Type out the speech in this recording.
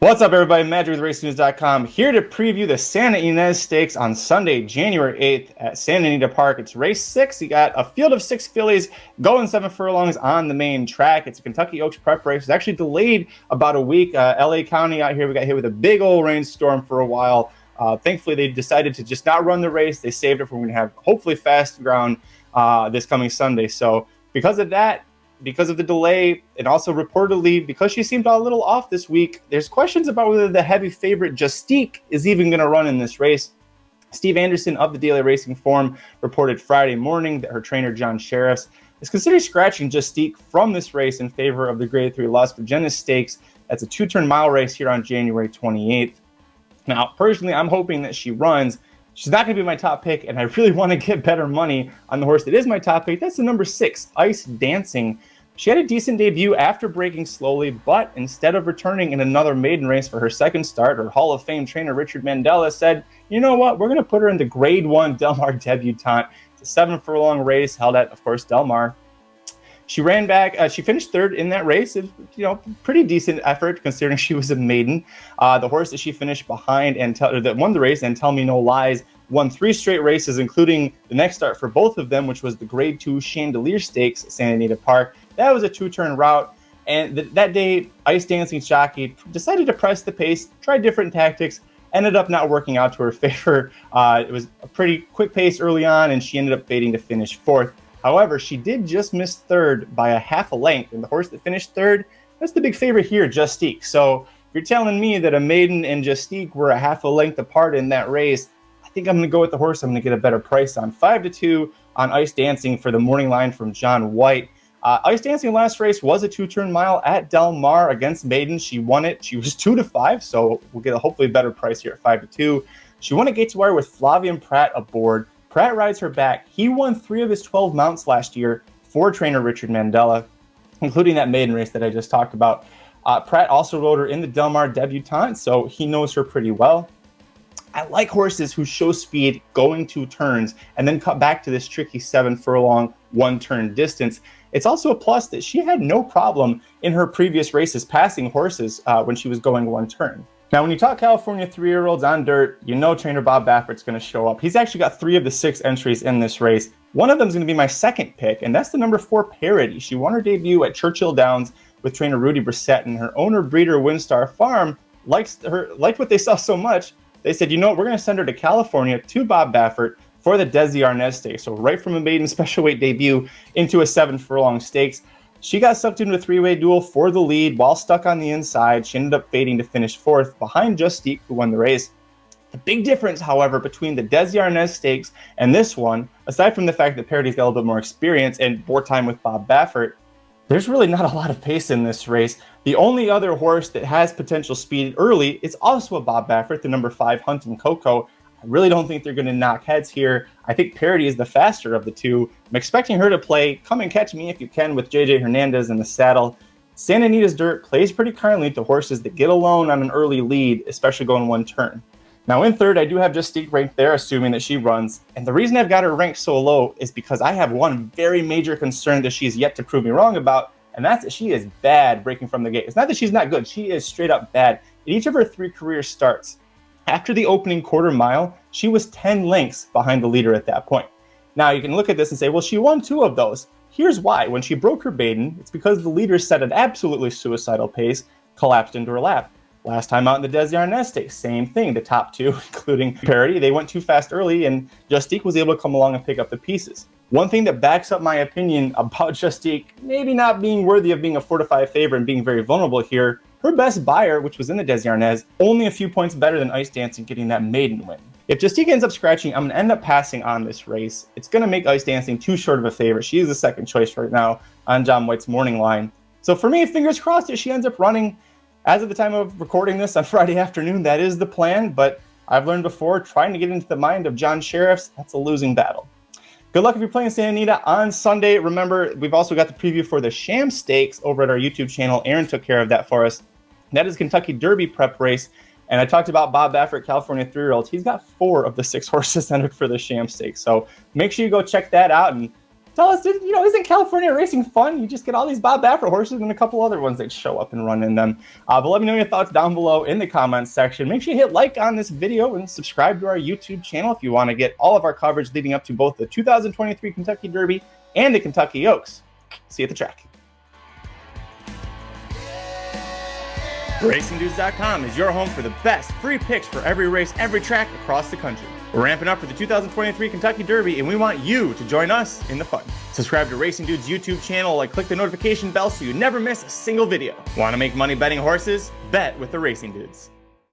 What's up, everybody? Magic with RacingNews.com here to preview the Santa Ynez Stakes on Sunday, January 8th at Santa Anita Park. It's race 6. You got a field of 6 fillies going 7 furlongs on the main track. It's a Kentucky Oaks prep race. It's actually delayed about a week. LA County out here, we got hit with a big old rainstorm for a while. Thankfully, they decided to just not run the race. They saved it for when we have hopefully fast ground this coming Sunday. So because of that, because of the delay, and also reportedly because she seemed a little off this week, there's questions about whether the heavy favorite Justique is even going to run in this race. Steve Anderson of the Daily Racing Form reported Friday morning that her trainer John Shirreffs is considering scratching Justique from this race in favor of the Grade 3 Santa Ynez Stakes. That's a 2-turn mile race here on January 28th. Now, personally, I'm hoping that she runs. She's not going to be my top pick, and I really want to get better money on the horse that is my top pick. That's the number 6, Ice Dancing. She had a decent debut after breaking slowly, but instead of returning in another maiden race for her second start, her Hall of Fame trainer Richard Mandella said, you know what, we're going to put her into Grade 1 Del Mar debutante. It's a 7-furlong race held at, of course, Del Mar. She ran back. She finished third in that race. It was, pretty decent effort considering she was a maiden. The horse that she finished behind and that won the race, and Tell Me No Lies, won 3 straight races, including the next start for both of them, which was the Grade 2 Chandelier Stakes at Santa Anita Park. That was a 2-turn route, and that day, Ice Dancing's jockey decided to press the pace, try different tactics, ended up not working out to her favor. It was a pretty quick pace early on, and she ended up fading to finish 4th. However, she did just miss 3rd by a half a length, and the horse that finished 3rd, that's the big favorite here, Justique. So if you're telling me that a maiden and Justique were a half a length apart in that race, I think I'm going to go with the horse I'm going to get a better price on. 5-2 on Ice Dancing for the morning line from John White. Ice Dancing last race was a 2-turn mile at Del Mar against maiden. She won it. She was 2-5, so we'll get a hopefully better price here at 5-2. She won at Gate to Wire with Flavian Pratt aboard. Pratt rides her back. He won 3 of his 12 mounts last year for trainer Richard Mandella, including that maiden race that I just talked about. Pratt also rode her in the Del Mar debutante, so he knows her pretty well. I like horses who show speed going 2 turns and then cut back to this tricky 7-furlong 1-turn distance. It's also a plus that she had no problem in her previous races passing horses when she was going 1 turn. Now, when you talk California 3-year-olds on dirt, you know trainer Bob Baffert's going to show up. He's actually got 3 of the 6 entries in this race. One of them is going to be my second pick, and that's the number 4 Parody. She won her debut at Churchill Downs with trainer Rudy Brissett, and her owner breeder Windstar Farm liked what they saw so much. They said, you know what, we're going to send her to California to Bob Baffert for the Ynez Stakes. So right from a maiden special weight debut into a 7-furlong stakes. She got sucked into a 3-way duel for the lead while stuck on the inside. She ended up fading to finish 4th behind Justique, who won the race. The big difference, however, between the Ynez Stakes and this one, aside from the fact that Parody's got a little bit more experience and more time with Bob Baffert, there's really not a lot of pace in this race. The only other horse that has potential speed early is also a Bob Baffert, the number 5 Hunting Coco. I really don't think they're going to knock heads here. I think Parody is the faster of the 2. I'm expecting her to play Come and Catch Me If You Can with JJ Hernandez in the saddle. Santa Anita's dirt plays pretty kindly to horses that get alone on an early lead, especially going 1 turn. Now in 3rd, I do have Justique ranked there, assuming that she runs. And the reason I've got her ranked so low is because I have one very major concern that she's yet to prove me wrong about, and that's that she is bad breaking from the gate. It's not that she's not good. She is straight up bad. In each of her 3 career starts, after the opening quarter mile, she was 10 lengths behind the leader at that point. Now you can look at this and say, well, she won 2 of those. Here's why. When she broke her maiden, it's because the leader set an absolutely suicidal pace, collapsed into her lap. Last time out in the Ynez Stakes, same thing. The top 2, including Parody, they went too fast early, and Justique was able to come along and pick up the pieces. One thing that backs up my opinion about Justique maybe not being worthy of being a 4-5 favorite and being very vulnerable here, her best buyer, which was in the Ynez, only a few points better than Ice Dancing getting that maiden win. If Justique ends up scratching, I'm going to end up passing on this race. It's going to make Ice Dancing too short of a favorite. She is the second choice right now on John White's morning line. So for me, fingers crossed that she ends up running. As of the time of recording this on Friday afternoon, that is the plan, but I've learned before, trying to get into the mind of John Shirreffs, that's a losing battle. Good luck if you're playing Santa Anita on Sunday. Remember, we've also got the preview for the Sham Stakes over at our YouTube channel. Aaron took care of that for us. That is Kentucky Derby prep race. And I talked about Bob Baffert, California 3-year-olds. He's got 4 of the 6 horses entered for the Sham Stakes. So make sure you go check that out. And Tell us, isn't California racing fun? You just get all these Bob Baffert horses and a couple other ones that show up and run in them. But let me know your thoughts down below in the comments section. Make sure you hit like on this video and subscribe to our YouTube channel if you want to get all of our coverage leading up to both the 2023 Kentucky Derby and the Kentucky Oaks. See you at the track. RacingDudes.com is your home for the best free picks for every race, every track across the country. We're ramping up for the 2023 Kentucky Derby, and we want you to join us in the fun. Subscribe to Racing Dudes YouTube channel and click the notification bell so you never miss a single video. Want to make money betting horses? Bet with the Racing Dudes.